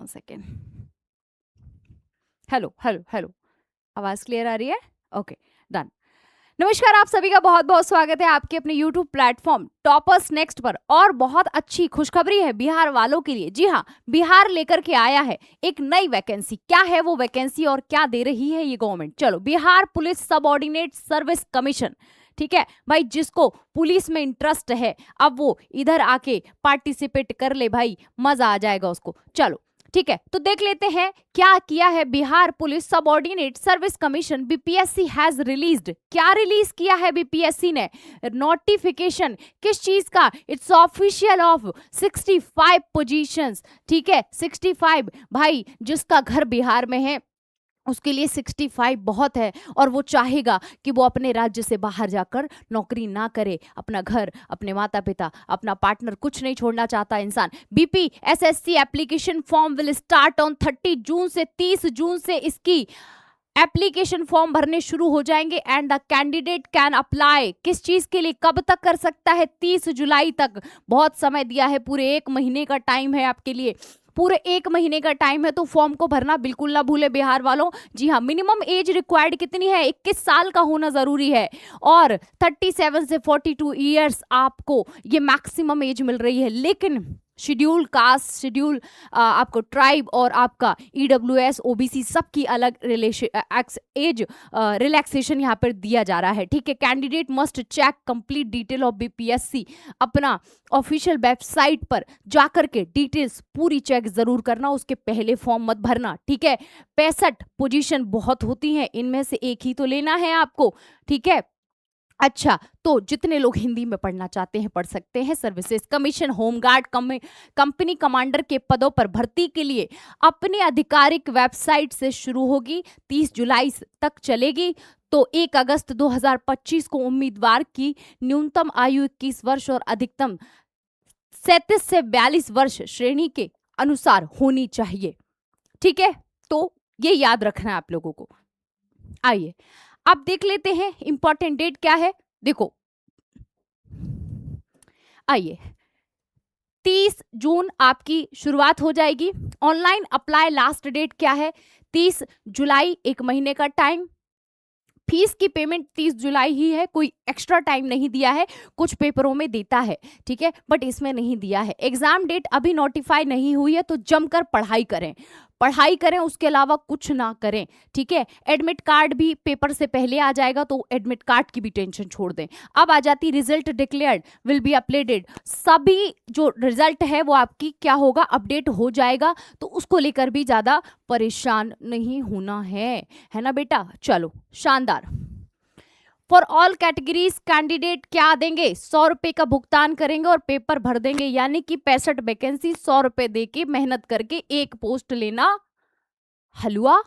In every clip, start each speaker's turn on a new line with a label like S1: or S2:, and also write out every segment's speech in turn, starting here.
S1: 1 second. Hello hello hello, आवाज clear आ रही है? Okay, done. नमस्कार, आप सभी का बहुत बहुत स्वागत है आपके अपने YouTube प्लेटफॉर्म टॉपर्स नेक्स्ट पर। और बहुत अच्छी खुशखबरी है बिहार वालों के लिए। जी हाँ, बिहार लेकर के आया है एक नई वैकेंसी। क्या है वो वैकेंसी और क्या दे रही है ये गवर्नमेंट? चलो, Bihar police subordinate service commission. ठीक है भाई, जिसको पुलिस में इंटरेस्ट है अब वो इधर आके पार्टिसिपेट कर ले भाई, मजा आ जाएगा उसको। चलो ठीक है, तो देख लेते हैं क्या किया है Bihar police subordinate service commission. BPSC has released, क्या रिलीज किया है बीपीएससी ने? नोटिफिकेशन किस चीज का? It's official of 65 positions. ठीक है, 65 भाई, जिसका घर बिहार में है उसके लिए 65 बहुत है। और वो चाहेगा कि वो अपने राज्य से बाहर जाकर नौकरी ना करे, अपना घर, अपने माता पिता, अपना पार्टनर, कुछ नहीं छोड़ना चाहता इंसान। BPSSC application form will start on 30 जून से 30 जून से इसकी एप्लीकेशन फॉर्म भरने शुरू हो जाएंगे। And the candidate can apply किस चीज के लिए, कब तक कर सकता है? 30 जुलाई तक। बहुत समय दिया है, पूरे 1 महीने का टाइम है आपके लिए। पूरे 1 महीने का टाइम है, तो फॉर्म को भरना बिल्कुल ना भूले बिहार वालों। जी हाँ, मिनिमम एज रिक्वायर्ड कितनी है? 21 साल का होना जरूरी है। और 37 से 42 ईयर्स आपको ये मैक्सिमम एज मिल रही है। लेकिन शेड्यूल कास्ट, शेड्यूल आपको ट्राइब और आपका ईडब्ल्यूएस ओबीसी सबकी अलग एज रिलैक्सेशन यहाँ पर दिया जा रहा है। ठीक है, candidate must check complete detail of BPSC. अपना ऑफिशियल वेबसाइट पर जाकर के डिटेल्स पूरी चेक जरूर करना, उसके पहले फॉर्म मत भरना। ठीक है, 65 पोजीशन बहुत होती हैं, इनमें से एक ही तो लेना है आपको। ठीक है, अच्छा, तो जितने लोग हिंदी में पढ़ना चाहते हैं पढ़ सकते हैं। Services commission home guard company commander के पदों पर भर्ती के लिए अपनी आधिकारिक वेबसाइट से शुरू होगी, 30 जुलाई तक चलेगी। तो 1 अगस्त 2025 को उम्मीदवार की न्यूनतम आयु 21 वर्ष और अधिकतम 37 से 42 वर्ष श्रेणी के अनुसार होनी चाहिए। ठीक है, तो ये याद रखना है आप लोगों को। आइए अब देख लेते हैं इंपॉर्टेंट डेट क्या है। देखो, आइए 30 जून आपकी शुरुआत हो जाएगी। ऑनलाइन अप्लाई लास्ट डेट क्या है? 30 जुलाई, 1 महीने का टाइम। फीस की पेमेंट 30 जुलाई ही है, कोई एक्स्ट्रा टाइम नहीं दिया है। कुछ पेपरों में देता है, ठीक है, बट इसमें नहीं दिया है। एग्जाम डेट अभी नोटिफाई नहीं हुई है, तो जमकर पढ़ाई करें, पढ़ाई करें, उसके अलावा कुछ ना करें। ठीक है, एडमिट कार्ड भी पेपर से पहले आ जाएगा, तो एडमिट कार्ड की भी टेंशन छोड़ दें। अब आ जाती result declared will be updated. सभी जो रिजल्ट है वो आपकी क्या होगा? अपडेट हो जाएगा, तो उसको लेकर भी ज्यादा परेशान नहीं होना है ना बेटा। चलो, शानदार। फॉर ऑल कैटेगरीज कैंडिडेट क्या देंगे? 100 रुपए का भुगतान करेंगे और पेपर भर देंगे। यानी कि 65 वैकेंसी, 100 रुपए दे के मेहनत करके एक पोस्ट लेना हलवा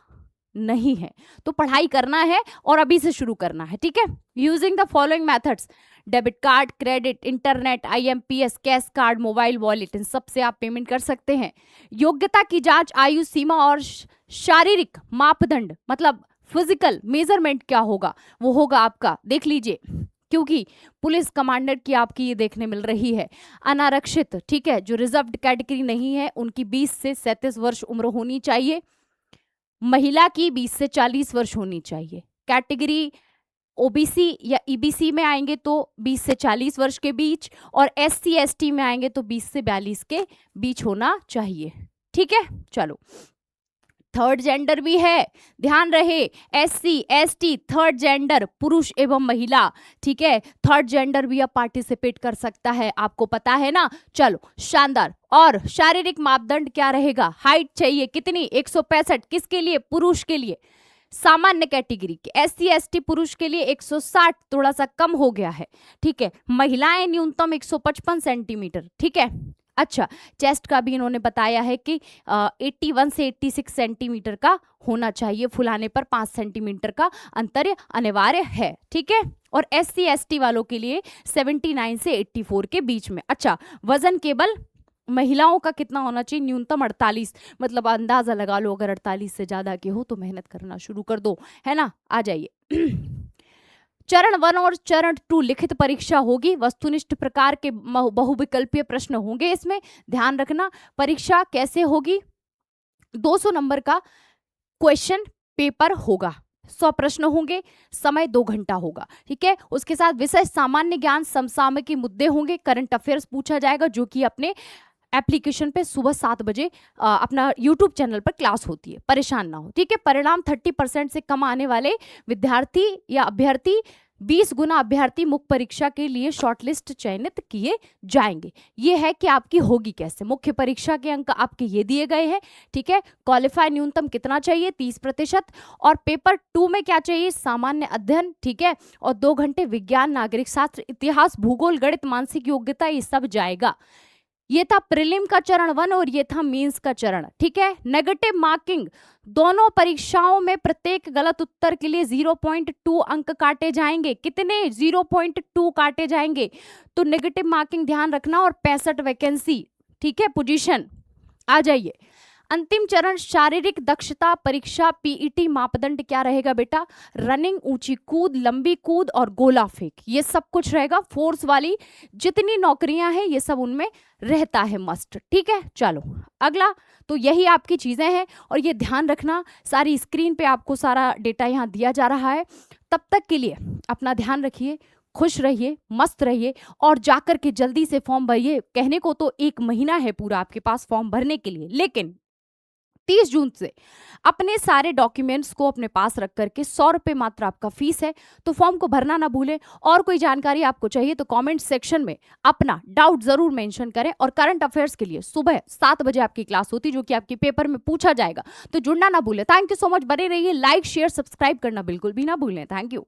S1: नहीं है। तो पढ़ाई करना है और अभी से शुरू करना है। ठीक है, using the following methods: debit card, credit, internet, IMPS, cash card, mobile wallet, इन सबसे आप पेमेंट कर सकते हैं। योग्यता की जांच, आयु सीमा और शारीरिक मापदंड, मतलब फिजिकल मेजरमेंट क्या होगा? वो होगा आपका, देख लीजिए, क्योंकि पुलिस कमांडर की आपकी ये देखने मिल रही है। अनारक्षित, ठीक है, जो रिजर्व्ड कैटेगरी नहीं है, उनकी 20 से 37 वर्ष उम्र होनी चाहिए। महिला की 20 से 40 वर्ष होनी चाहिए। कैटेगरी ओबीसी या ईबीसी में आएंगे तो 20 से 40 वर्ष के बीच, और एससी एसटी में आएंगे तो 20 से 42 के बीच होना चाहिए। ठीक है, चलो, थर्ड जेंडर भी है, ध्यान रहे। एससी एसटी थर्ड जेंडर, पुरुष एवं महिला। ठीक है, थर्ड जेंडर भी अब पार्टिसिपेट कर सकता है, आपको पता है ना। चलो, शानदार। और शारीरिक मापदंड क्या रहेगा? हाइट चाहिए कितनी? 165। किसके लिए? पुरुष के लिए, सामान्य कैटेगरी के। एससी एसटी पुरुष के लिए 160, थोड़ा सा कम हो गया है। ठीक है, महिलाएं न्यूनतम 155 सेंटीमीटर। ठीक है, अच्छा, चेस्ट का भी इन्होंने बताया है कि 81 से 86 सेंटीमीटर का होना चाहिए। फुलाने पर 5 सेंटीमीटर का अंतर अनिवार्य है। ठीक है, और एससी एसटी वालों के लिए 79 से 84 के बीच में। अच्छा, वजन केवल महिलाओं का कितना होना चाहिए? न्यूनतम 48। मतलब अंदाजा लगा लो, अगर 48 से ज्यादा के हो तो मेहनत करना शुरू कर दो, है ना। आ जाइए। चरण 1 और चरण 2 लिखित परीक्षा होगी। वस्तुनिष्ठ प्रकार के बहुविकल्पीय प्रश्न होंगे इसमें, ध्यान रखना। परीक्षा कैसे होगी? 200 नंबर का क्वेश्चन पेपर होगा, 100 प्रश्न होंगे, समय 2 घंटा होगा, ठीक है। उसके साथ विषय सामान्य ज्ञान, समसामयिक मुद्दे होंगे, करंट अफेयर्स पूछा जाएगा, जो कि अपने एप्लीकेशन पे सुबह 7 बजे अपना यूट्यूब चैनल पर क्लास होती है, परेशान ना हो, ठीक है। परिणाम 30% से कम आने वाले विद्यार्थी या अभ्यर्थी 20 गुना अभ्यर्थी मुख्य परीक्षा के लिए शॉर्टलिस्ट चयनित किए जाएंगे। ये है कि आपकी होगी कैसे। मुख्य परीक्षा के अंक आपके ये दिए गए हैं, ठीक है। क्वालिफाई न्यूनतम कितना चाहिए, 30%। और पेपर 2 में क्या चाहिए, सामान्य अध्ययन, ठीक है, और 2 घंटे विज्ञान, नागरिक शास्त्र, इतिहास, भूगोल, गणित, मानसिक योग्यता, ये सब जाएगा। ये था प्रीलिम का चरण 1 और ये था मेंस का चरण, ठीक है। नेगेटिव मार्किंग, दोनों परीक्षाओं में प्रत्येक गलत उत्तर के लिए 0.2 अंक काटे जाएंगे। कितने, 0.2 काटे जाएंगे। तो नेगेटिव मार्किंग ध्यान रखना। और 65 वैकेंसी, ठीक है, पोजीशन। आ जाइए अंतिम चरण, शारीरिक दक्षता परीक्षा, पीईटी मापदंड क्या रहेगा बेटा, रनिंग, ऊंची कूद, लंबी कूद और गोला फेंक, ये सब कुछ रहेगा। फोर्स वाली जितनी नौकरियां हैं ये सब उनमें रहता है मस्ट, ठीक है। चलो अगला, तो यही आपकी चीजें हैं और ये ध्यान रखना, सारी स्क्रीन पे आपको सारा डेटा यहाँ दिया जा रहा है। तब तक के लिए अपना ध्यान रखिए, खुश रहिए, मस्त रहिए और जाकर के जल्दी से फॉर्म भरिए। कहने को तो 1 महीना है पूरा आपके पास फॉर्म भरने के लिए, लेकिन 30 जून से अपने सारे डॉक्यूमेंट्स को अपने पास रख करके 100 रुपये मात्र आपका फीस है, तो फॉर्म को भरना ना भूलें। और कोई जानकारी आपको चाहिए तो कमेंट सेक्शन में अपना डाउट जरूर मेंशन करें। और करंट अफेयर्स के लिए सुबह 7 बजे आपकी क्लास होती, जो कि आपके पेपर में पूछा जाएगा, तो जुड़ना ना भूलें। थैंक यू सो मच, बने रहिए, लाइक शेयर सब्सक्राइब करना बिल्कुल भी ना भूलें। Thank you.